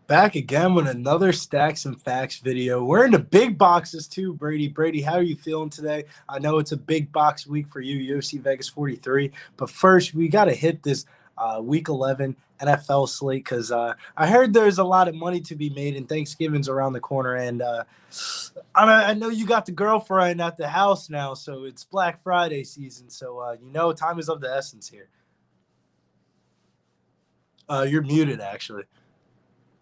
Back again with another Stacks and Facts video. We're in the big boxes too, Brady. Brady, how are you feeling today? I know it's a big box week for you, UFC Vegas 43. But first, we got to hit this Week 11 NFL slate because I heard there's a lot of money to be made and Thanksgiving's around the corner. And I know you got the girlfriend at the house now, so it's Black Friday season. So, time is of the essence here. You're muted, actually.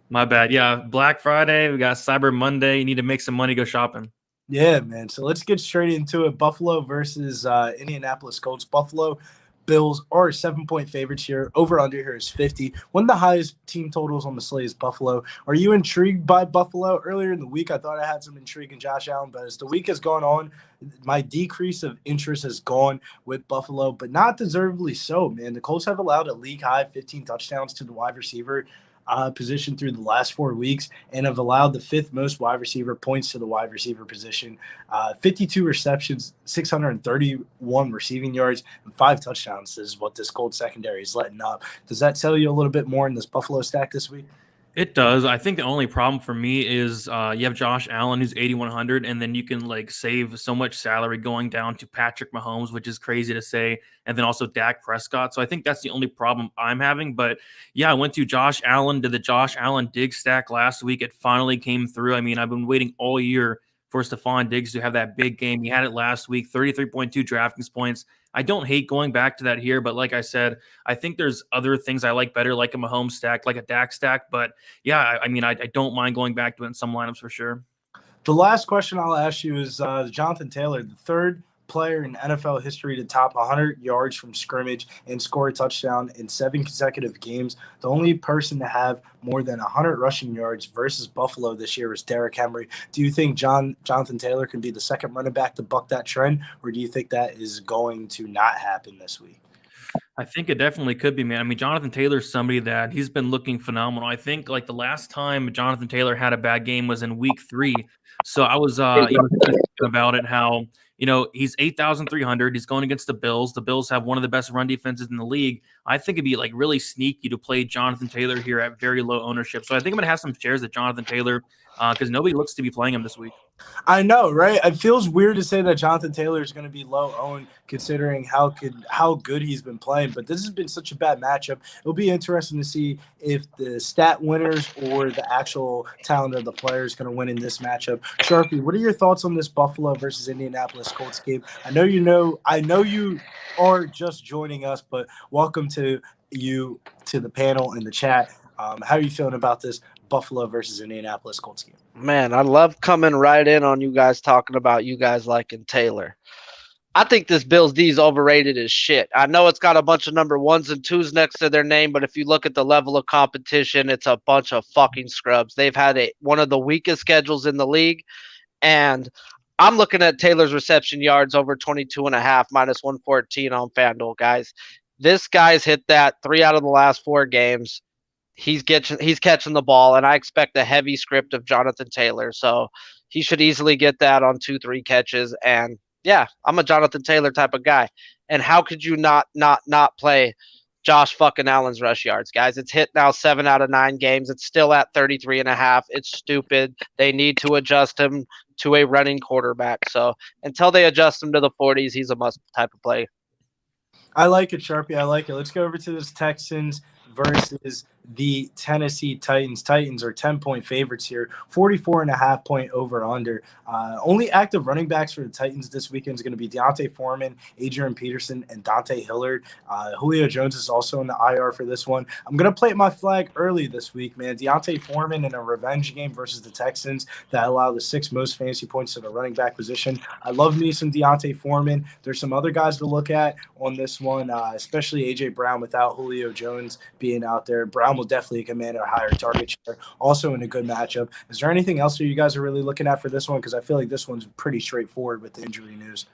My bad. Yeah, Black Friday. We got Cyber Monday. You need to make some money, go shopping. Yeah, man. So let's get straight into it. Buffalo versus Indianapolis Colts. Buffalo Bills are 7-point favorites here. Over under here is 50. One of the highest team totals on the slate is Buffalo. Are you intrigued by Buffalo? Earlier in the week, I thought I had some intrigue in Josh Allen, but as the week has gone on, my decrease of interest has gone with Buffalo, but not deservedly so, man. The Colts have allowed a league high 15 touchdowns to the wide receiver position through the last 4 weeks and have allowed the fifth most wide receiver points to the wide receiver position. 52 receptions, 631 receiving yards, and 5 touchdowns is what this Colts secondary is letting up. Does that tell you a little bit more in this Buffalo stack this week? It does. I think the only problem for me is you have Josh Allen, who's 8,100, and then you can save so much salary going down to Patrick Mahomes, which is crazy to say, and then also Dak Prescott. So I think that's the only problem I'm having. But yeah, I went to Josh Allen, did the Josh Allen Diggs stack last week. It finally came through. I mean, I've been waiting all year for Stephon Diggs to have that big game. He had it last week, 33.2 DraftKings points. I don't hate going back to that here, but like I said, I think there's other things I like better, like a Mahomes stack, like a Dak stack. But yeah, I mean, I don't mind going back to it in some lineups for sure. The last question I'll ask you is Jonathan Taylor, the third player in NFL history to top 100 yards from scrimmage and score a touchdown in 7 consecutive games. The only person to have more than 100 rushing yards versus Buffalo this year is Derrick Henry. Do you think Jonathan Taylor can be the second running back to buck that trend, or do you think that is going to not happen this week? I think it definitely could be, man. I mean, Jonathan Taylor's somebody that he's been looking phenomenal. I think the last time Jonathan Taylor had a bad game was in week 3. So I was thinking about it, how he's 8,300. He's going against the Bills. The Bills have one of the best run defenses in the league. I think it'd be really sneaky to play Jonathan Taylor here at very low ownership. So I think I'm going to have some shares of Jonathan Taylor because nobody looks to be playing him this week. I know, right? It feels weird to say that Jonathan Taylor is going to be low owned considering how good he's been playing, but this has been such a bad matchup. It'll be interesting to see if the stat winners or the actual talent of the player is going to win in this matchup. Sharpie, what are your thoughts on this Buffalo versus Indianapolis Colts game? I know you are just joining us, but welcome to you to the panel and the chat. How are you feeling about this Buffalo versus Indianapolis Colts game? Man, I love coming right in on you guys talking about you guys liking Taylor. I think this Bills D is overrated as shit. I know it's got a bunch of number 1s and 2s next to their name, but if you look at the level of competition, it's a bunch of fucking scrubs. They've had one of the weakest schedules in the league, and I'm looking at Taylor's reception yards over 22.5, minus 114 on Fanduel, guys. This guy's hit that 3 out of the last 4 games. He's catching the ball, and I expect a heavy script of Jonathan Taylor. So he should easily get that on 2-3 catches. And yeah, I'm a Jonathan Taylor type of guy. And how could you not play Josh fucking Allen's rush yards, guys? It's hit now 7 out of 9 games. It's still at 33.5. It's stupid. They need to adjust him to a running quarterback. So until they adjust him to the 40s, he's a must type of play. I like it, Sharpie. I like it. Let's go over to this Texans versus the Tennessee Titans. Titans are 10-point favorites here, 44.5 point over under. Only active running backs for the Titans this weekend is going to be Deontay Foreman, Adrian Peterson, and Dante Hillard. Julio Jones is also in the IR for this one. I'm going to plant my flag early this week, man. Deontay Foreman in a revenge game versus the Texans that allow the 6th most fantasy points to the running back position. I love me some Deontay Foreman. There's some other guys to look at on this one, especially A.J. Brown without Julio Jones being out there. Brown will definitely command a higher target share, also in a good matchup. Is there anything else that you guys are really looking at for this one? Because I feel like this one's pretty straightforward with the injury news.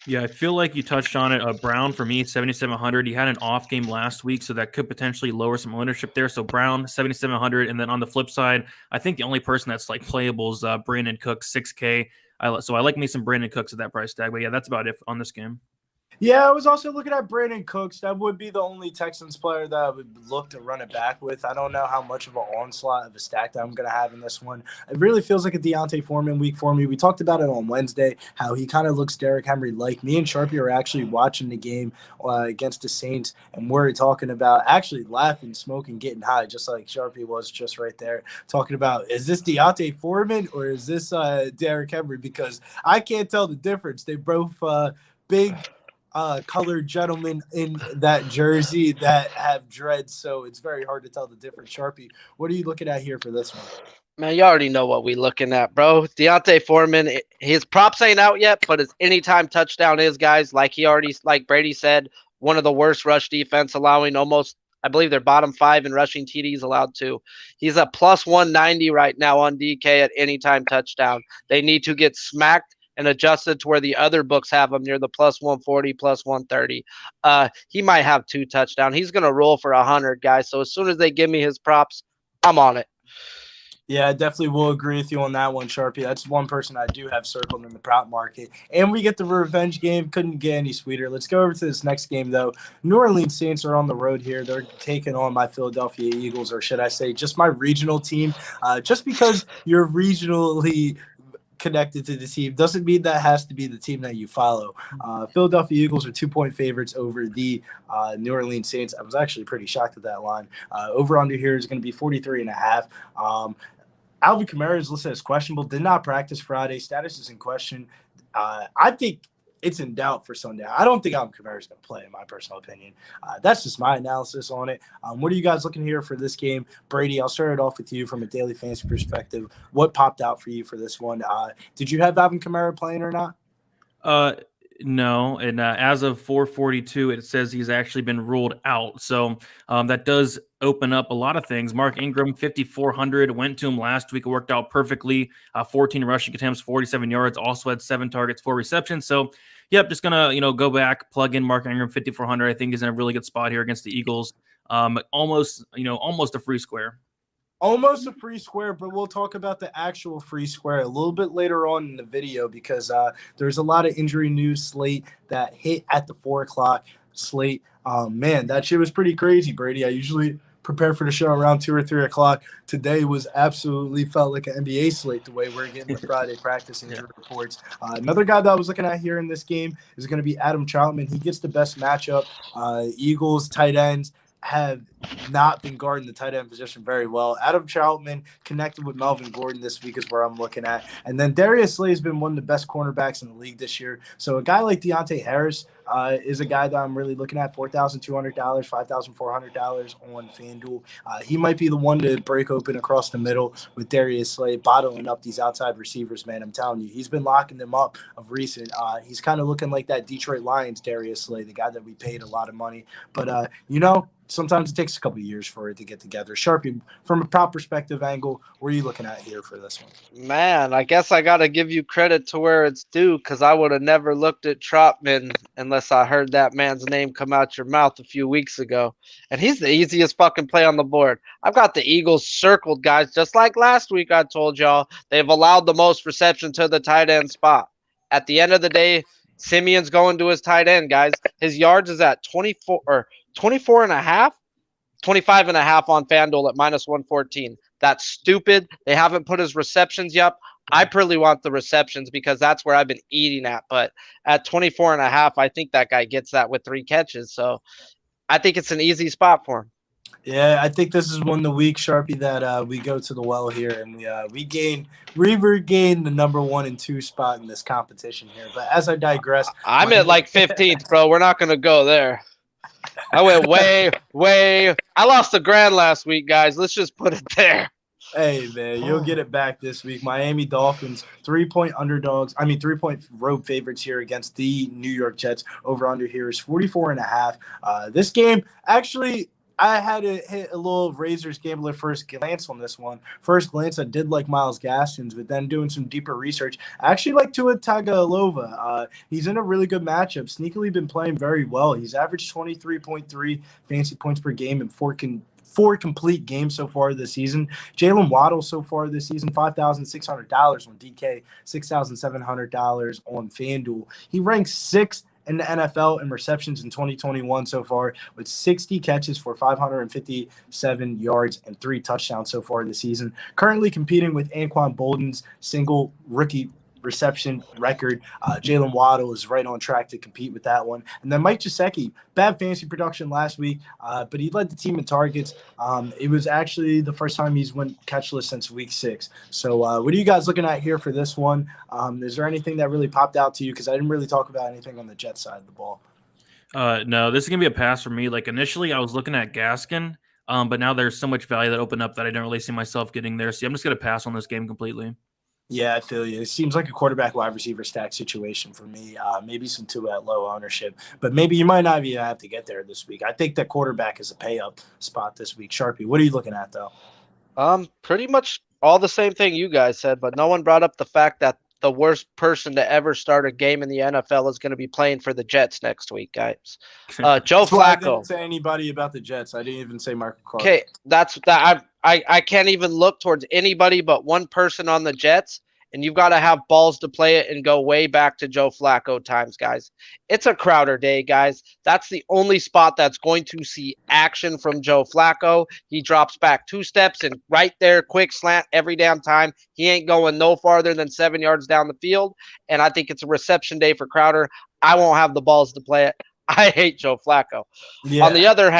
Yeah, I feel like you touched on it. Brown, for me, 7,700. He had an off game last week, so that could potentially lower some ownership there. So Brown, 7,700. And then on the flip side, I think the only person that's playable is Brandon Cooks, 6K. So I like me some Brandon Cooks at that price tag. But yeah, that's about it on this game. Yeah, I was also looking at Brandon Cooks. That would be the only Texans player that I would look to run it back with. I don't know how much of an onslaught of a stack that I'm going to have in this one. It really feels like a Deontay Foreman week for me. We talked about it on Wednesday, how he kind of looks Derrick Henry-like. Me and Sharpie are actually watching the game against the Saints, and we're talking about actually laughing, smoking, getting high, just like Sharpie was just right there, talking about, is this Deontay Foreman or is this Derrick Henry? Because I can't tell the difference. They both big – colored gentlemen in that jersey that have dreads, so it's very hard to tell the difference. Sharpie, what are you looking at here for this one? Man, you already know what we looking at, bro. Deontay Foreman, his props ain't out yet, but his anytime touchdown is, guys, like Brady said, one of the worst rush defense, allowing almost, I believe they're bottom 5 in rushing TDs allowed to. He's a plus 190 right now on DK at anytime touchdown. They need to get smacked and adjusted to where the other books have him near the plus 140, plus 130. He might have 2 touchdowns. He's going to roll for 100, guys. So as soon as they give me his props, I'm on it. Yeah, I definitely will agree with you on that one, Sharpie. That's one person I do have circled in the prop market. And we get the revenge game. Couldn't get any sweeter. Let's go over to this next game, though. New Orleans Saints are on the road here. They're taking on my Philadelphia Eagles, or should I say just my regional team. Just because you're regionally connected to the team doesn't mean that has to be the team that you follow. Philadelphia Eagles are 2-point favorites over the New Orleans Saints. I was actually pretty shocked at that line. Over under here is going to be 43.5. Alvin Kamara is listed as questionable. Did not practice Friday. Status is in question. I think it's in doubt for Sunday. I don't think Alvin Kamara is going to play, in my personal opinion. That's just my analysis on it. What are you guys looking here for this game? Brady, I'll start it off with you from a daily fantasy perspective. What popped out for you for this one? Did you have Alvin Kamara playing or not? No, and as of 4:42, it says he's actually been ruled out. So that does open up a lot of things. Mark Ingram, 5,400, went to him last week. It worked out perfectly. 14 rushing attempts, 47 yards. Also had 7 targets, 4 receptions. So, yep, just gonna go back, plug in Mark Ingram, 5,400. I think he's in a really good spot here against the Eagles. Almost a free square. Almost a free square, but we'll talk about the actual free square a little bit later on in the video because there's a lot of injury news slate that hit at the 4 o'clock slate. Man, that shit was pretty crazy, Brady. I usually prepare for the show around 2 or 3 o'clock. Today was absolutely felt like an NBA slate the way we're getting the Friday practice injury reports. Another guy that I was looking at here in this game is going to be Adam Troutman. He gets the best matchup. Eagles tight ends have not been guarding the tight end position very well. Adam Troutman connected with Melvin Gordon this week is where I'm looking at. And then Darius Slay has been one of the best cornerbacks in the league this year. So a guy like Deontay Harris is a guy that I'm really looking at, $4,200, $5,400 on Fanduel. He might be the one to break open across the middle with Darius Slay, bottling up these outside receivers, man. I'm telling you, he's been locking them up of recent. He's kind of looking like that Detroit Lions Darius Slay, the guy that we paid a lot of money. But, sometimes it takes a couple of years for it to get together. Sharpie, from a prop perspective angle, what are you looking at here for this one? Man, I guess I got to give you credit to where it's due because I would have never looked at Troutman unless I heard that man's name come out your mouth a few weeks ago. And he's the easiest fucking play on the board. I've got the Eagles circled, guys, just like last week I told y'all. They've allowed the most reception to the tight end spot. At the end of the day, Simeon's going to his tight end, guys. His yards is at 24 and a half, 25 and a half on FanDuel at minus 114. That's stupid. They haven't put his receptions yet. I probably want the receptions because that's where I've been eating at. But at 24 and a half, I think that guy gets that with 3 catches. So I think it's an easy spot for him. Yeah, I think this is one of the weeks, Sharpie, that we go to the well here and we regain the number 1 and 2 spot in this competition here. But as I digress, I'm at like 15th, bro. We're not going to go there. I went way. I lost $1,000 last week, guys. Let's just put it there. Hey, man, you'll get it back this week. Miami Dolphins, 3-point underdogs. 3-point road favorites here against the New York Jets. Over under here is 44.5. This game, actually, I had to hit a little Razors Gambler first glance on this one. First glance, I did like Myles Gaskin, but then doing some deeper research, I actually like Tua Tagovailoa. He's in a really good matchup. Sneakily been playing very well. He's averaged 23.3 fantasy points per game in 4 complete games so far this season. Jalen Waddle so far this season, $5,600 on DK, $6,700 on FanDuel. He ranks 6th in the NFL in receptions in 2021 so far, with 60 catches for 557 yards and 3 touchdowns so far this season. Currently competing with Anquan Bolden's single rookie reception record. Jalen Waddle is right on track to compete with that one. And then Mike Gesicki, bad fantasy production last week, but he led the team in targets. It was actually the first time he's went catchless since week 6. So what are you guys looking at here for this one? Is there anything that really popped out to you? Because I didn't really talk about anything on the Jets side of the ball. No, this is going to be a pass for me. Like initially I was looking at Gaskin, but now there's so much value that opened up that I don't really see myself getting there. So I'm just going to pass on this game completely. Yeah, I feel you. It seems like a quarterback wide receiver stack situation for me. Maybe some two at low ownership, but maybe you might not even have to get there this week. I think that quarterback is a pay up spot this week. Sharpie, what are you looking at though? Pretty much all the same thing you guys said, but no one brought up the fact that the worst person to ever start a game in the NFL is going to be playing for the Jets next week, guys. Joe Flacco. I didn't say anybody about the Jets. I didn't even say Marco Carter. Okay, that's that. I can't even look towards anybody but one person on the Jets, and you've got to have balls to play it and go way back to Joe Flacco times, guys. It's a Crowder day, guys. That's the only spot that's going to see action from Joe Flacco. He drops back 2 steps and right there, quick slant every damn time. He ain't going no farther than 7 yards down the field, and I think it's a reception day for Crowder. I won't have the balls to play it. I hate Joe Flacco. Yeah. On the other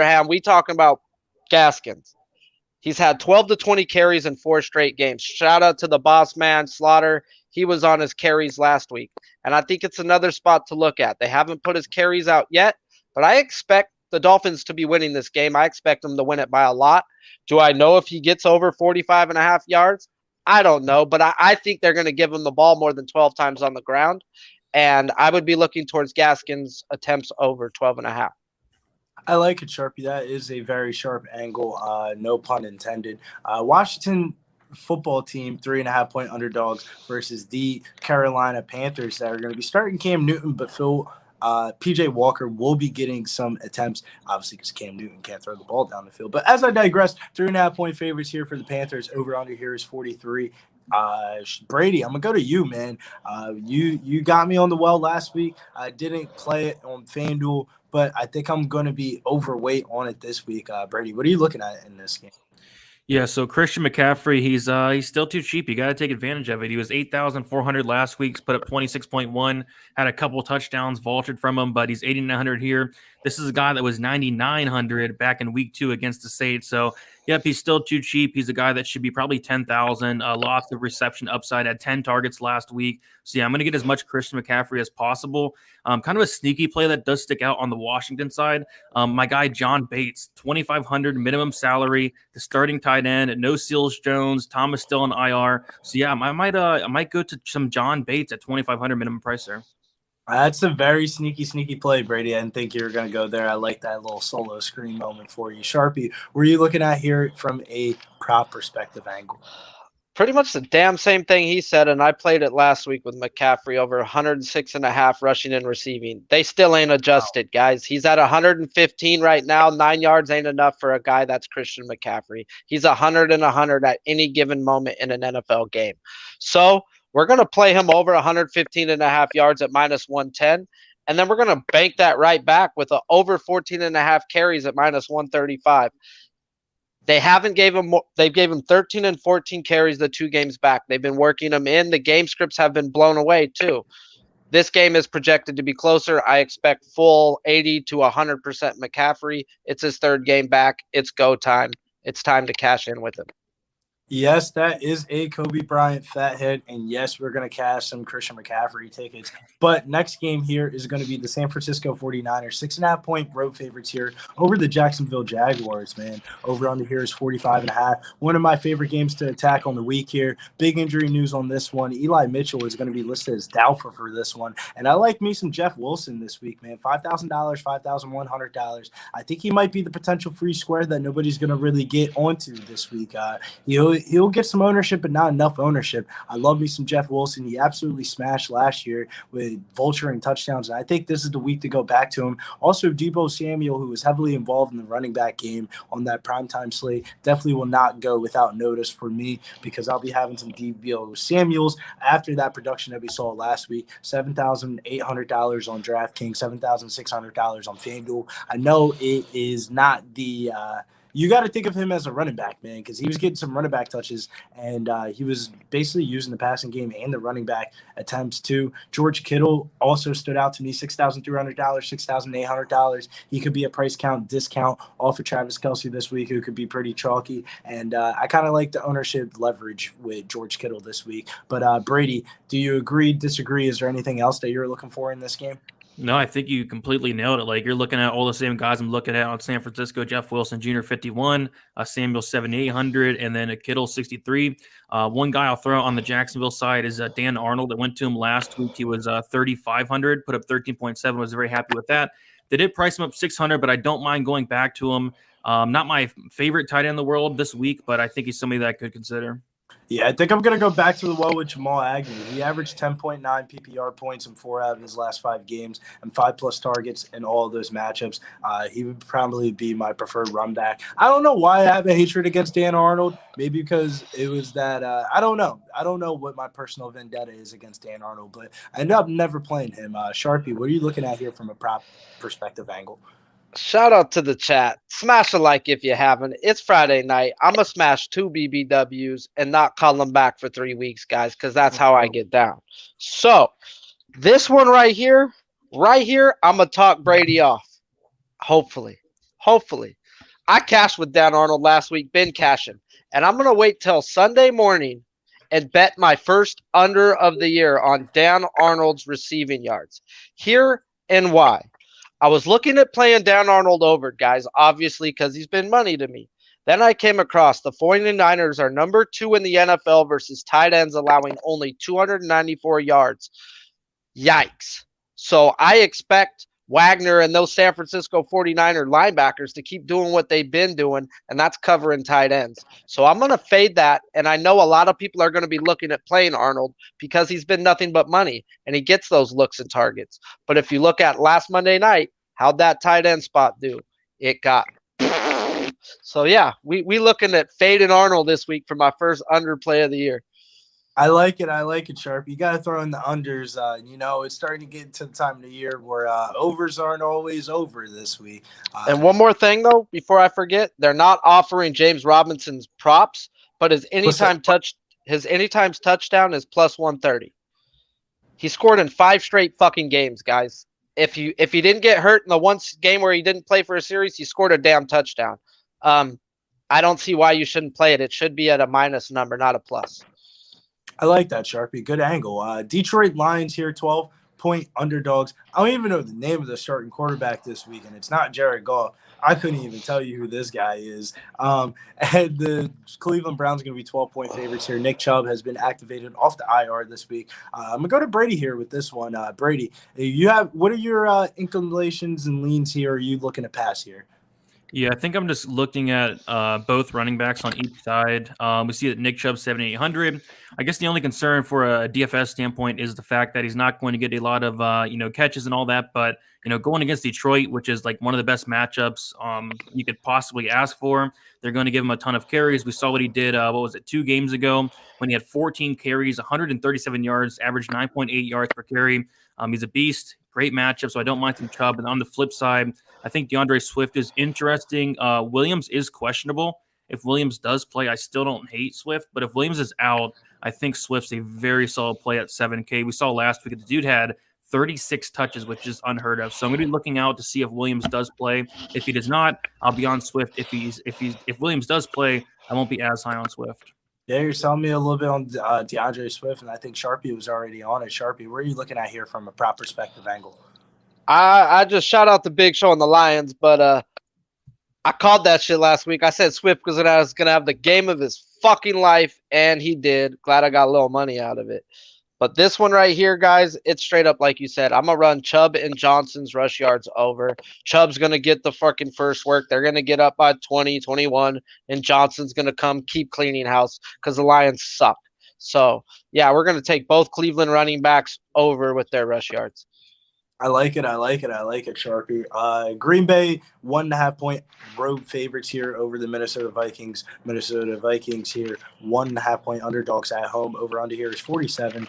hand, we talking about Gaskins. He's had 12 to 20 carries in 4 straight games. Shout out to the boss man, Slaughter. He was on his carries last week. And I think it's another spot to look at. They haven't put his carries out yet, but I expect the Dolphins to be winning this game. I expect them to win it by a lot. Do I know if he gets over 45.5 yards? I don't know, but I think they're going to give him the ball more than 12 times on the ground. And I would be looking towards Gaskins' attempts over 12.5. I like it, Sharpie. That is a very sharp angle. No pun intended. Washington football team, 3.5-point underdogs versus the Carolina Panthers that are going to be starting Cam Newton, but PJ Walker will be getting some attempts, obviously because Cam Newton can't throw the ball down the field. But as I digress, 3.5-point favorites here for the Panthers. Over under here is 43. Brady, I'm gonna go to you, man. You got me on the well last week. I didn't play it on FanDuel, but I think I'm gonna be overweight on it this week. Brady, what are you looking at in this game? Yeah, so Christian McCaffrey, he's still too cheap. You got to take advantage of it. He was 8,400 last week, put up 26.1, had a couple touchdowns vaulted from him, but he's 8,900 here. This is a guy that was 9,900 back in week 2 against the Saints. So, yep, he's still too cheap. He's a guy that should be probably 10,000. Lots of reception upside, had 10 targets last week. So, yeah, I'm going to get as much Christian McCaffrey as possible. Kind of a sneaky play that does stick out on the Washington side. My guy, John Bates, 2,500 minimum salary, the starting tight end, no Seals Jones, Thomas still on IR. So, yeah, I might go to some John Bates at 2,500 minimum price there. That's a very sneaky play, Brady. I didn't think you were going to go there. I like that little solo screen moment for you. Sharpie, were you looking at here from a prop perspective angle? Pretty much the damn same thing he said, and I played it last week with McCaffrey over 106.5 rushing and receiving. They still ain't adjusted, guys. He's at 115 right now. 9 yards ain't enough for a guy that's Christian McCaffrey. He's 100 and 100 at any given moment in an NFL game. So we're going to play him over 115.5 yards at minus 110. And then we're going to bank that right back with a over 14.5 carries at minus 135. They haven't gave him more. They've gave him 13 and 14 carries the 2 games back. They've been working him in. The game scripts have been blown away too. This game is projected to be closer. I expect full 80 to 100% McCaffrey. It's his 3rd game back. It's go time. It's time to cash in with him. Yes, that is a Kobe Bryant fat hit, and yes, we're going to cash some Christian McCaffrey tickets. But next game here is going to be the San Francisco 49ers, 6.5-point road favorites here over the Jacksonville Jaguars, man. Over under here is 45.5. One of my favorite games to attack on the week here. Big injury news on this one. Eli Mitchell is going to be listed as doubtful for this one, and I like me some Jeff Wilson this week, man. $5,000, $5,100. I think he might be the potential free square that nobody's going to really get onto this week. he'll get some ownership, but not enough ownership. I love me some Jeff Wilson. He absolutely smashed last year with vulturing touchdowns, and I think this is the week to go back to him. Also, Deebo Samuel, who was heavily involved in the running back game on that primetime slate, definitely will not go without notice for me because I'll be having some Deebo Samuels after that production that we saw last week. $7,800 on DraftKings, $7,600 on Fanduel. I know it is not the you got to think of him as a running back, man, because he was getting some running back touches, and he was basically using the passing game and the running back attempts too. George Kittle also stood out to me, $6,300, $6,800. He could be a price count discount off of Travis Kelce this week, who could be pretty chalky, and I kind of like the ownership leverage with George Kittle this week. But Brady, do you agree, disagree? Is there anything else that you're looking for in this game? No, I think you completely nailed it. Like, you're looking at all the same guys I'm looking at on San Francisco: Jeff Wilson Jr. 51, Samuel 7,800, and then a Kittle 63. One guy I'll throw on the Jacksonville side is Dan Arnold. That went to him last week. He was 3,500, put up 13.7. Was very happy with that. They did price him up 600, but I don't mind going back to him. Not my favorite tight end in the world this week, but I think he's somebody that I could consider. Yeah, I think I'm going to go back to the well with Jamal Agnew. He averaged 10.9 PPR points in 4 out of his last 5 games and 5+ targets in all of those matchups. He would probably be my preferred run back. I don't know why I have a hatred against Dan Arnold. Maybe because it was that I don't know. I don't know what my personal vendetta is against Dan Arnold, but I ended up never playing him. Sharpie, what are you looking at here from a prop perspective angle? Shout out to the chat. Smash a like if you haven't. It's Friday night. I'm going to smash 2 BBWs and not call them back for 3 weeks, guys, because that's how I get down. So this one right here, I'm going to talk Brady off. Hopefully. I cashed with Dan Arnold last week, been cashing. And I'm going to wait till Sunday morning and bet my first under of the year on Dan Arnold's receiving yards. Here and why. I was looking at playing Dan Arnold over, guys, obviously, because he's been money to me. Then I came across the 49ers are number 2 in the NFL versus tight ends, allowing only 294 yards. Yikes. So I expect Wagner and those San Francisco 49er linebackers to keep doing what they've been doing, and that's covering tight ends. So I'm going to fade that, and I know a lot of people are going to be looking at playing Arnold because he's been nothing but money, and he gets those looks and targets. But if you look at last Monday night, how'd that tight end spot do? It got – so, yeah, we looking at fading Arnold this week for my first underplay of the year. I like it, Sharp. You got to throw in the unders. It's starting to get to the time of the year where overs aren't always over this week. And one more thing, though, before I forget, they're not offering James Robinson's props, but his anytime touchdown is plus 130. He scored in 5 straight fucking games, guys. If he didn't get hurt in the one game where he didn't play for a series, he scored a damn touchdown. I don't see why you shouldn't play it. It should be at a minus number, not a plus. I like that, Sharpie. Good angle. Detroit Lions here, 12-point underdogs. I don't even know the name of the starting quarterback this week, and it's not Jared Goff. I couldn't even tell you who this guy is. And the Cleveland Browns are going to be 12-point favorites here. Nick Chubb has been activated off the IR this week. I'm going to go to Brady here with this one. Brady, what are your inclinations and leans here? Are you looking to pass here? Yeah, I think I'm just looking at both running backs on each side. We see that Nick Chubb 7,800. I guess the only concern for a DFS standpoint is the fact that he's not going to get a lot of catches and all that. But going against Detroit, which is like one of the best matchups you could possibly ask for, they're going to give him a ton of carries. We saw what he did. 2 games ago when he had 14 carries, 137 yards, averaged 9.8 yards per carry. He's a beast. Great matchup, so I don't mind some Chubb. And on the flip side, I think DeAndre Swift is interesting. Williams is questionable. If Williams does play, I still don't hate Swift. But if Williams is out, I think Swift's a very solid play at 7K. We saw last week that the dude had 36 touches, which is unheard of. So I'm going to be looking out to see if Williams does play. If he does not, I'll be on Swift. If Williams does play, I won't be as high on Swift. Yeah, you're telling me a little bit on DeAndre Swift, and I think Sharpie was already on it. Sharpie, where are you looking at here from a prop perspective angle? I just shout out the Big Show and the Lions, but I called that shit last week. I said Swift was going to have the game of his fucking life, and he did. Glad I got a little money out of it. But this one right here, guys, it's straight up like you said. I'm going to run Chubb and Johnson's rush yards over. Chubb's going to get the fucking first work. They're going to get up by 20, 21, and Johnson's going to come keep cleaning house because the Lions suck. So, yeah, we're going to take both Cleveland running backs over with their rush yards. I like it, Sharpie. Green Bay, 1.5-point road favorites here over the Minnesota Vikings. Minnesota Vikings here, 1.5-point underdogs at home. Over under here is 47.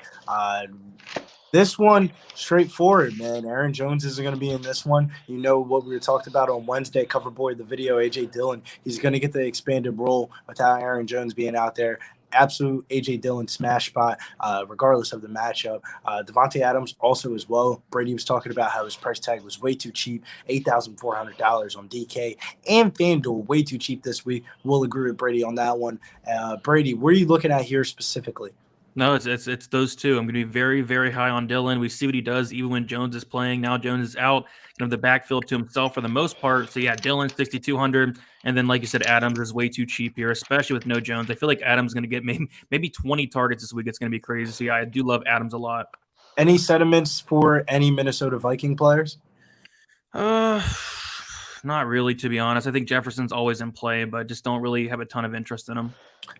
This one, straightforward, man. Aaron Jones isn't going to be in this one. You know what we talked about on Wednesday, cover boy, the video, A.J. Dillon. He's going to get the expanded role without Aaron Jones being out there. Absolute A.J. Dillon smash spot, regardless of the matchup. Devontae Adams also as well. Brady was talking about how his price tag was way too cheap, $8,400 on DK and FanDuel, way too cheap this week. We'll agree with Brady on that one. Brady, what are you looking at here specifically? No, it's those two. I'm going to be very, very high on Dillon. We see what he does even when Jones is playing. Now Jones is out, the backfield to himself for the most part. So yeah, Dillon 6,200, and then like you said, Adams is way too cheap here, especially with no Jones. I feel like Adams is going to get maybe 20 targets this week. It's going to be crazy. So yeah, I do love Adams a lot. Any sentiments for any Minnesota Viking players? Not really, to be honest. I think Jefferson's always in play, but just don't really have a ton of interest in him.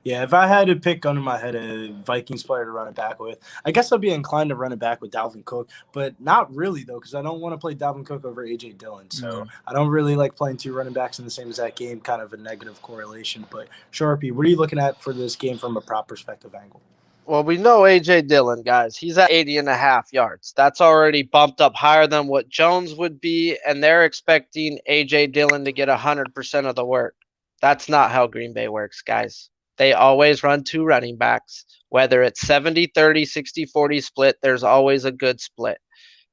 Yeah, if I had to pick under my head a Vikings player to run it back with, I guess I'd be inclined to run it back with Dalvin Cook, but not really, though, because I don't want to play Dalvin Cook over A.J. Dillon. So I don't really like playing two running backs in the same exact game, kind of a negative correlation. But Sharpie, what are you looking at for this game from a prop perspective angle? Well, we know A.J. Dillon, guys. He's at 80.5 yards. That's already bumped up higher than what Jones would be, and they're expecting A.J. Dillon to get 100% of the work. That's not how Green Bay works, guys. They always run two running backs. Whether it's 70-30, 60-40 split, there's always a good split.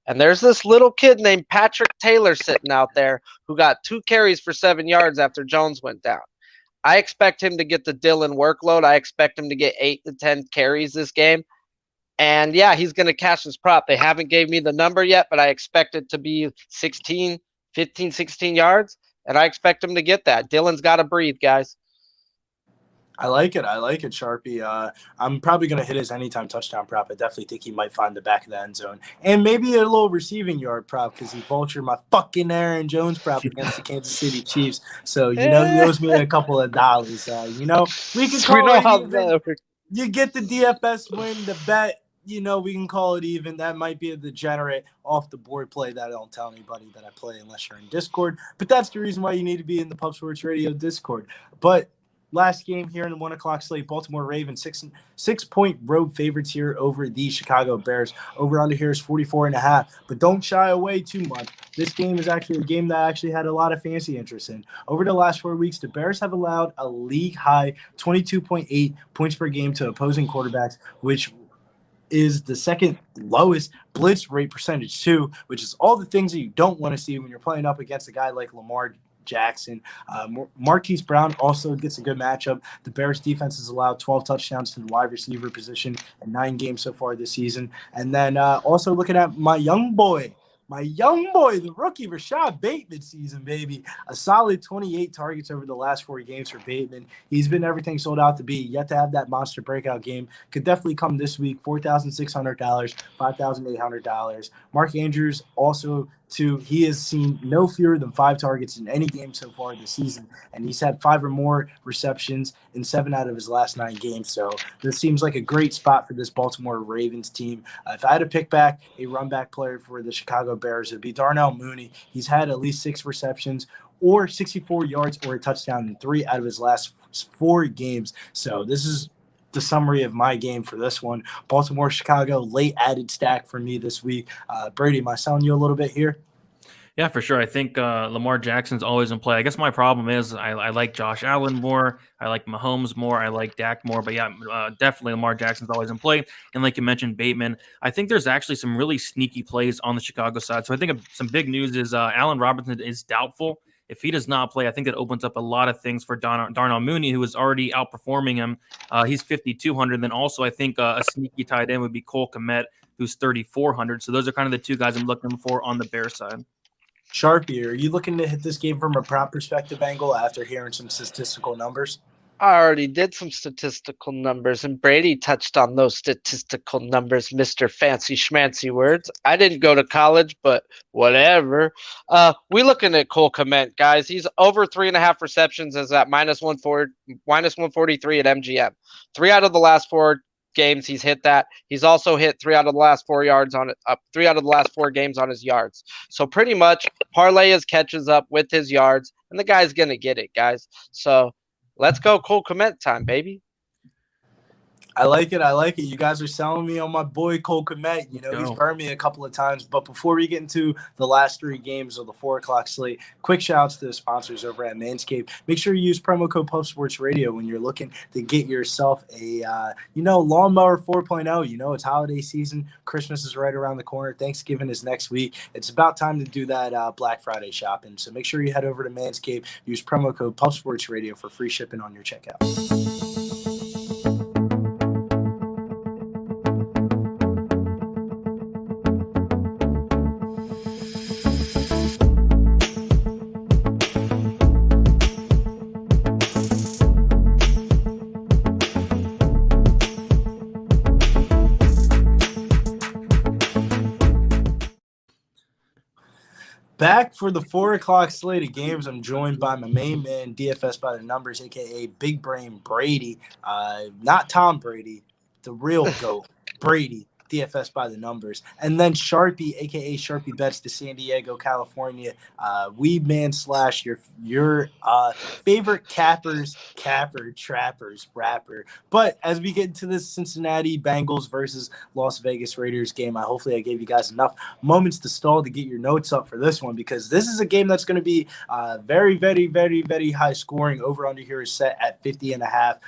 And there's this little kid named Patrick Taylor sitting out there who got 2 carries for 7 yards after Jones went down. I expect him to get the Dillon workload. I expect him to get 8 to 10 carries this game. And, yeah, he's going to cash his prop. They haven't gave me the number yet, but I expect it to be 15, 16 yards. And I expect him to get that. Dillon's got to breathe, guys. I like it, Sharpie. I'm probably going to hit his anytime touchdown prop. I definitely think he might find the back of the end zone. And maybe a little receiving yard prop because he vultured my fucking Aaron Jones prop against the Kansas City Chiefs. So, he owes me a couple of dollars. We can call it even. You get the DFS win, the bet. We can call it even. That might be a degenerate off-the-board play that I don't tell anybody that I play unless you're in Discord. But that's the reason why you need to be in the Pub Sports Radio Discord. But last game here in the 1 o'clock slate, Baltimore Ravens, 6-point road favorites here over the Chicago Bears. Over under here is 44.5. But don't shy away too much. This game is actually a game that I actually had a lot of fancy interest in. Over the last 4 weeks, the Bears have allowed a league-high 22.8 points per game to opposing quarterbacks, which is the second lowest blitz rate percentage too, which is all the things that you don't want to see when you're playing up against a guy like Lamar Jackson. Marquise Brown also gets a good matchup. The Bears defense has allowed 12 touchdowns to the wide receiver position in 9 games so far this season. And then also looking at my young boy, the rookie, Rashad Bateman season, baby. A solid 28 targets over the last 4 games for Bateman. He's been everything sold out to be. Yet to have that monster breakout game. Could definitely come this week. $4,600, $5,800. Mark Andrews also, too. He has seen no fewer than 5 targets in any game so far this season. And he's had 5 or more receptions in 7 out of his last 9 games. So this seems like a great spot for this Baltimore Ravens team. If I had to pick back a run back player for the Chicago Bears, it would be Darnell Mooney. He's had at least 6 receptions or 64 yards or a touchdown in 3 out of his last 4 games. So this is the summary of my game for this one. Baltimore, Chicago, late added stack for me this week. Brady, am I selling you a little bit here? Yeah, for sure. I think Lamar Jackson's always in play. I guess my problem is I like Josh Allen more. I like Mahomes more. I like Dak more. But yeah, definitely Lamar Jackson's always in play. And like you mentioned, Bateman, I think there's actually some really sneaky plays on the Chicago side. So I think some big news is Allen Robinson is doubtful. If he does not play, I think that opens up a lot of things for Darnell Mooney, who is already outperforming him. He's 5,200. Then also, I think a sneaky tight end would be Cole Kmet, who's 3,400. So those are kind of the 2 guys I'm looking for on the Bears side. Sharpie, are you looking to hit this game from a prop perspective angle after hearing some statistical numbers? I already did some statistical numbers, and Brady touched on those statistical numbers, Mr. Fancy Schmancy Words. I didn't go to college, but whatever. We looking at Cole Kmet, guys. He's over 3.5 receptions as at -143 at MGM. 3 out of the last 4 games he's hit that. He's also hit 3 out of the last 4 yards on it. 3 out of the last 4 games on his yards. So pretty much parlay his catches up with his yards, and the guy's gonna get it, guys. So let's go Cole Kmet time, baby. I like it. I like it. You guys are selling me on my boy Cole Kmet. You know, Go. he's burned me a couple of times. But before we get into the last 3 games of the 4 o'clock slate, quick shout outs to the sponsors over at Manscaped. Make sure you use promo code Puff Sports Radio when you're looking to get yourself a, lawnmower 4.0. You know, it's holiday season. Christmas is right around the corner. Thanksgiving is next week. It's about time to do that Black Friday shopping. So make sure you head over to Manscaped. Use promo code Puff Sports Radio for free shipping on your checkout. Back for the 4 o'clock slate of games, I'm joined by my main man, DFS by the numbers, a.k.a. Big Brain Brady. Not Tom Brady, the real GOAT, Brady, DFS by the numbers. And then Sharpie, a.k.a. Sharpie Bets to San Diego, California. Weed man / your favorite trappers, rapper. But as we get into this Cincinnati Bengals versus Las Vegas Raiders game, hopefully I gave you guys enough moments to stall to get your notes up for this one, because this is a game that's going to be very, very, very, very high scoring. Over under here is set at 50.5.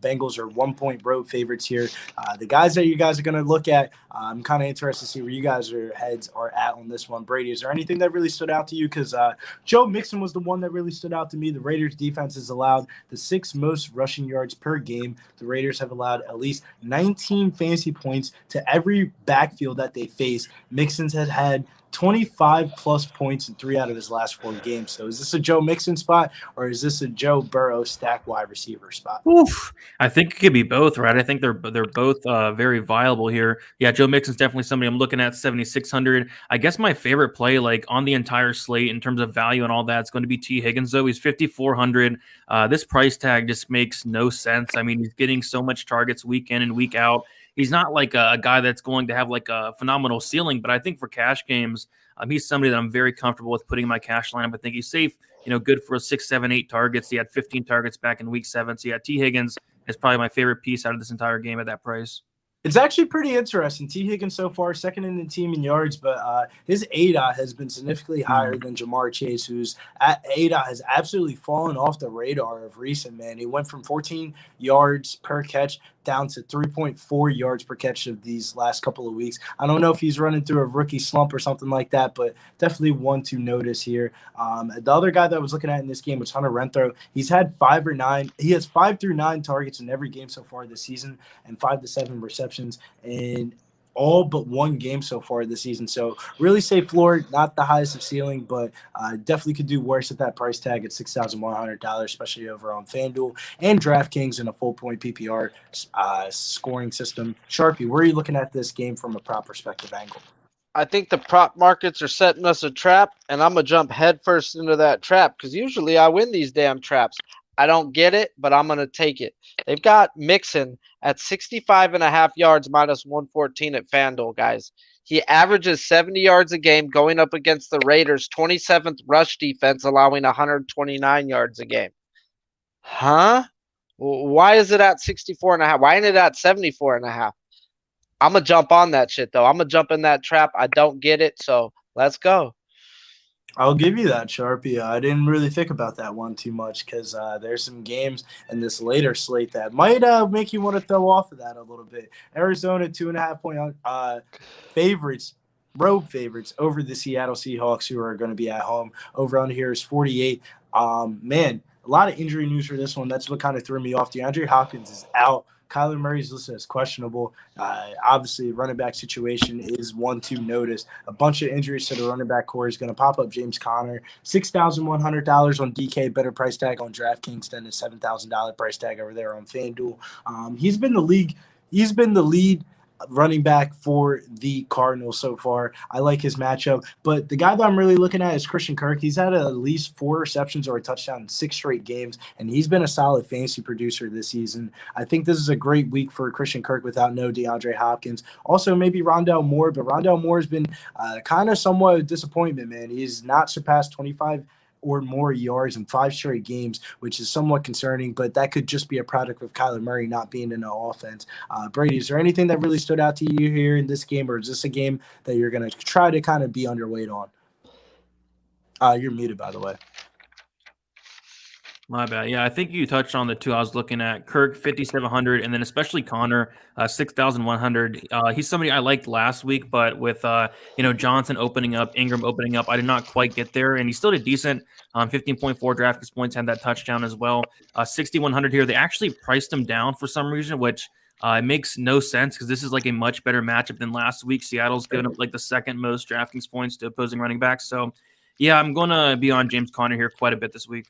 Bengals are 1-point road favorites here. The guys that you guys are going to look at, I'm kind of interested to see where you guys' heads are at on this one. Brady, is there anything that really stood out to you? Because Joe Mixon was the one that really stood out to me. The Raiders defense has allowed the 6th most rushing yards per game. The Raiders have allowed at least 19 fantasy points to every backfield that they face. Mixon's had 25 plus points in 3 out of his last 4 games. So is this a Joe Mixon spot, or is this a Joe Burrow stack wide receiver spot? Oof. I think it could be both, right? I think they're both very viable here. Yeah, Joe Mixon's definitely somebody I'm looking at, 7,600. I guess my favorite play, like on the entire slate in terms of value and all that, it's going to be T. Higgins, though. He's 5,400. This price tag just makes no sense. I mean, he's getting so much targets week in and week out. He's not like a guy that's going to have like a phenomenal ceiling, but I think for cash games, he's somebody that I'm very comfortable with putting in my cash lineup. I think he's safe, good for 6, 7, 8 targets. He had 15 targets back in week 7. So yeah, T. Higgins is probably my favorite piece out of this entire game at that price. It's actually pretty interesting. T. Higgins so far, second in the team in yards, but his ADOT has been significantly higher than Jamar Chase, whose ADOT has absolutely fallen off the radar of recent, man. He went from 14 yards per catch down to 3.4 yards per catch of these last couple of weeks. I don't know if he's running through a rookie slump or something like that, but definitely one to notice here. The other guy that I was looking at in this game was Hunter Renfrow. He's had 5 or 9. He has 5 through 9 targets in every game so far this season and 5 to 7 receptions in all but 1 game so far this season. So really safe floor, not the highest of ceiling, but definitely could do worse at that price tag at $6,100, especially over on Fanduel and Draftkings in a full point PPR scoring system. Sharpie, where are you looking at this game from a prop perspective angle? I think the prop markets are setting us a trap, and I'm going to jump headfirst into that trap because usually I win these damn traps. I don't get it, but I'm going to take it. They've got Mixon at 65.5 yards minus 114 at FanDuel, guys. He averages 70 yards a game going up against the Raiders' 27th rush defense, allowing 129 yards a game. Huh? Why is it at 64.5? Why ain't it at 74.5? I'm going to jump on that shit, though. I'm going to jump in that trap. I don't get it, so let's go. I'll give you that, Sharpie. I didn't really think about that one too much because there's some games in this later slate that might make you want to throw off of that a little bit. Arizona 2.5-point favorites, road favorites over the Seattle Seahawks, who are going to be at home. Over on here is 48. Man, a lot of injury news for this one. That's what kind of threw me off. DeAndre Hopkins is out. Kyler Murray's listed as questionable. Obviously, running back situation is one to notice. A bunch of injuries to the running back core is going to pop up. James Conner, $6,100 on DK, better price tag on DraftKings than the $7,000 price tag over there on FanDuel. He's been the lead running back for the Cardinals so far. I like his matchup, but the guy that I'm really looking at is Christian Kirk. He's had at least 4 receptions or a touchdown in 6 straight games, and he's been a solid fantasy producer this season. I think this is a great week for Christian Kirk without no DeAndre Hopkins. Also, maybe Rondale Moore, but Rondale Moore has been kind of somewhat a disappointment, man. He's not surpassed 25 or more yards in 5 straight games, which is somewhat concerning, but that could just be a product of Kyler Murray not being in the offense. Brady, is there anything that really stood out to you here in this game, or is this a game that you're going to try to kind of be underweight on? You're muted, by the way. My bad. Yeah, I think you touched on the two I was looking at. Kirk, 5,700, and then especially Connor, 6,100. He's somebody I liked last week, but with Johnson opening up, Ingram opening up, I did not quite get there, and he still did decent. 15.4 DraftKings points, had that touchdown as well. 6,100 here. They actually priced him down for some reason, which it makes no sense because this is like a much better matchup than last week. Seattle's given up like the second most DraftKings points to opposing running backs. So, yeah, I'm going to be on James Conner here quite a bit this week.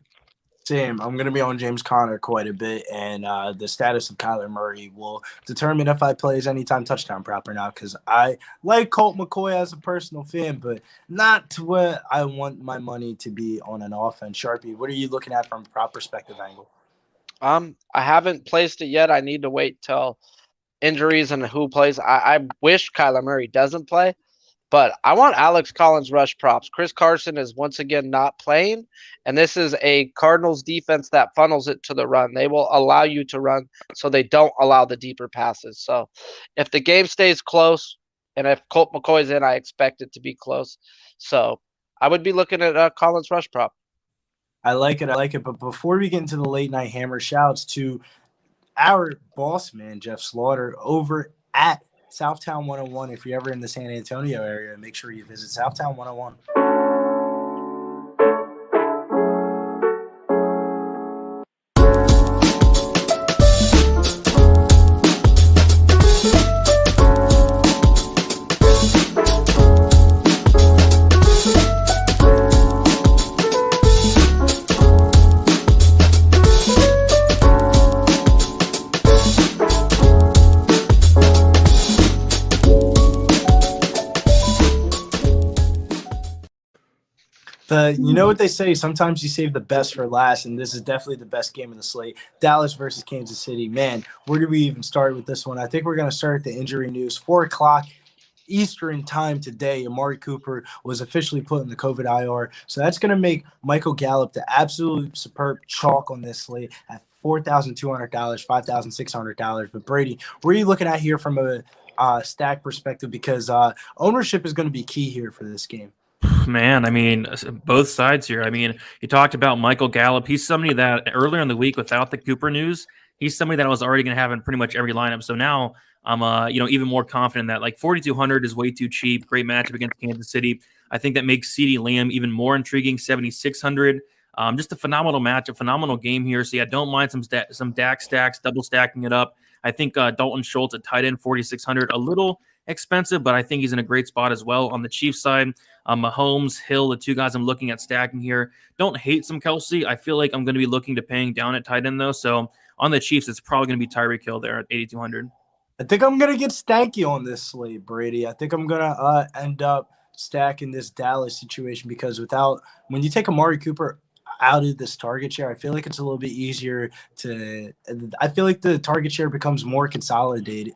Same. I'm going to be on James Conner quite a bit, and the status of Kyler Murray will determine if I play his anytime touchdown prop or not, because I like Colt McCoy as a personal fan, but not to what I want my money to be on an offense. Sharpie, what are you looking at from a prop perspective angle? I haven't placed it yet. I need to wait till injuries and who plays. I wish Kyler Murray doesn't play, but I want Alex Collins rush props. Chris Carson is once again not playing, and this is a Cardinals defense that funnels it to the run. They will allow you to run, so they don't allow the deeper passes. So if the game stays close, and if Colt McCoy's in, I expect it to be close. So I would be looking at Collins rush prop. I like it. But before we get into the late night hammer, shouts to our boss man, Jeff Slaughter, over at Southtown 101. If you're ever in the San Antonio area, make sure you visit Southtown 101. You know what they say, sometimes you save the best for last, and this is definitely the best game of the slate. Dallas versus Kansas City. Man, where do we even start with this one? I think we're going to start at the injury news. 4 o'clock Eastern time today, Amari Cooper was officially put in the COVID IR. So that's going to make Michael Gallup the absolute superb chalk on this slate at $4,200, $5,600. But Brady, what are you looking at here from a stack perspective? Because ownership is going to be key here for this game. Man, I mean, both sides here. I mean, you talked about Michael Gallup. He's somebody that earlier in the week without the Cooper news, he's somebody that I was already going to have in pretty much every lineup. So now I'm, even more confident that like 4,200 is way too cheap. Great matchup against Kansas City. I think that makes CeeDee Lamb even more intriguing. 7,600. Just a phenomenal matchup, phenomenal game here. So yeah, don't mind some Dak stacks, double stacking it up. I think Dalton Schultz at tight end, 4,600, a little expensive, but I think he's in a great spot as well. On the Chiefs side, Mahomes, Hill, the two guys I'm looking at stacking here. Don't hate some Kelsey. I feel like I'm going to be looking to paying down at tight end though. So on the Chiefs, it's probably going to be Tyreek Hill there at 8,200. I think I'm going to get stanky on this slate, Brady. I think I'm going to end up stacking this Dallas situation because when you take Amari Cooper out of this target share, I feel like it's a little bit easier I feel like the target share becomes more consolidated,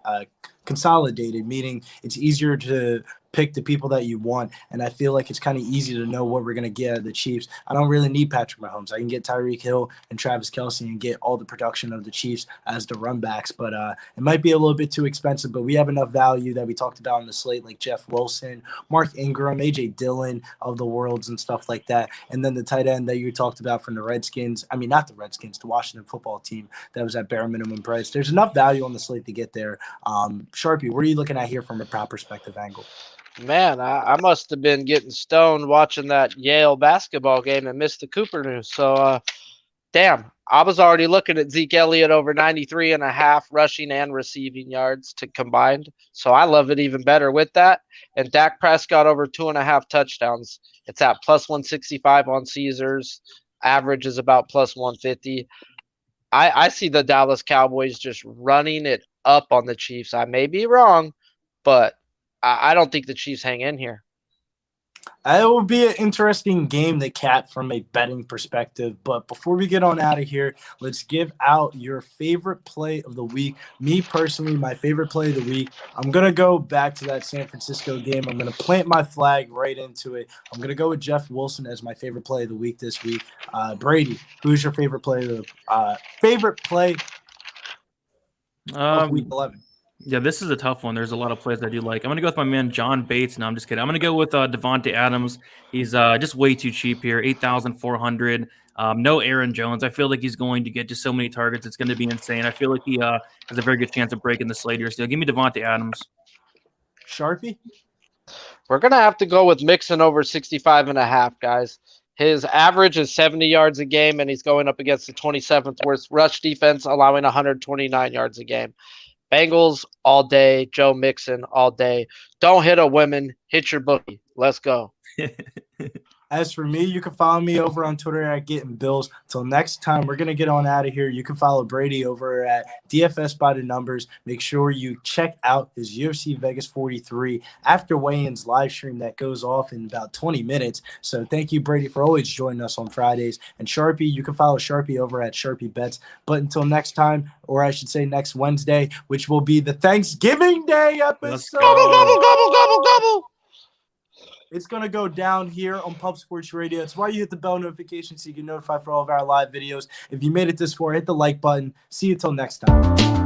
meaning it's easier to pick the people that you want. And I feel like it's kind of easy to know what we're going to get out of the Chiefs. I don't really need Patrick Mahomes. I can get Tyreek Hill and Travis Kelce and get all the production of the Chiefs as the run backs. But it might be a little bit too expensive, but we have enough value that we talked about on the slate, like Jeff Wilson, Mark Ingram, A.J. Dillon of the worlds and stuff like that. And then the tight end that you talked about from the Redskins. I mean, not the Redskins, the Washington football team that was at bare minimum price. There's enough value on the slate to get there. Sharpie, what are you looking at here from a prop perspective angle? Man, I must have been getting stoned watching that Yale basketball game and missed the Cooper news. So Damn, I was already looking at Zeke Elliott over 93.5 rushing and receiving yards to combined. So I love it even better with that. And Dak Prescott over 2.5 touchdowns. It's at plus 165 on Caesars. Average is about plus 150. I see the Dallas Cowboys just running it up on the Chiefs. I may be wrong, but I don't think the Chiefs hang in here. It will be an interesting game to cap from a betting perspective. But before we get on out of here, let's give out your favorite play of the week. Me personally, my favorite play of the week, I'm going to go back to that San Francisco game. I'm going to plant my flag right into it. I'm going to go with Jeff Wilson as my favorite play of the week this week. Brady, who's your favorite play of week 11? Yeah, this is a tough one. There's a lot of plays I do like. I'm going to go with my man John Bates. No, I'm just kidding. I'm going to go with Devontae Adams. He's just way too cheap here, 8,400. No Aaron Jones. I feel like he's going to get just so many targets. It's going to be insane. I feel like he has a very good chance of breaking the slate here. So give me Devontae Adams. Sharpie? We're going to have to go with Mixon over 65.5, guys. His average is 70 yards a game, and he's going up against the 27th worst rush defense, allowing 129 yards a game. Bengals all day. Joe Mixon all day. Don't hit a woman. Hit your bookie. Let's go. As for me, you can follow me over on Twitter at Getting Bills. Till next time, we're going to get on out of here. You can follow Brady over at DFS by the Numbers. Make sure you check out his UFC Vegas 43 after weigh-ins live stream that goes off in about 20 minutes. So thank you, Brady, for always joining us on Fridays. And Sharpie, you can follow Sharpie over at Sharpie Bets. But until next time, or I should say next Wednesday, which will be the Thanksgiving Day episode. Gobble, gobble, gobble, gobble, gobble. It's going to go down here on Pub Sports Radio. It's why you hit the bell notification so you get notified for all of our live videos. If you made it this far, hit the like button. See you till next time.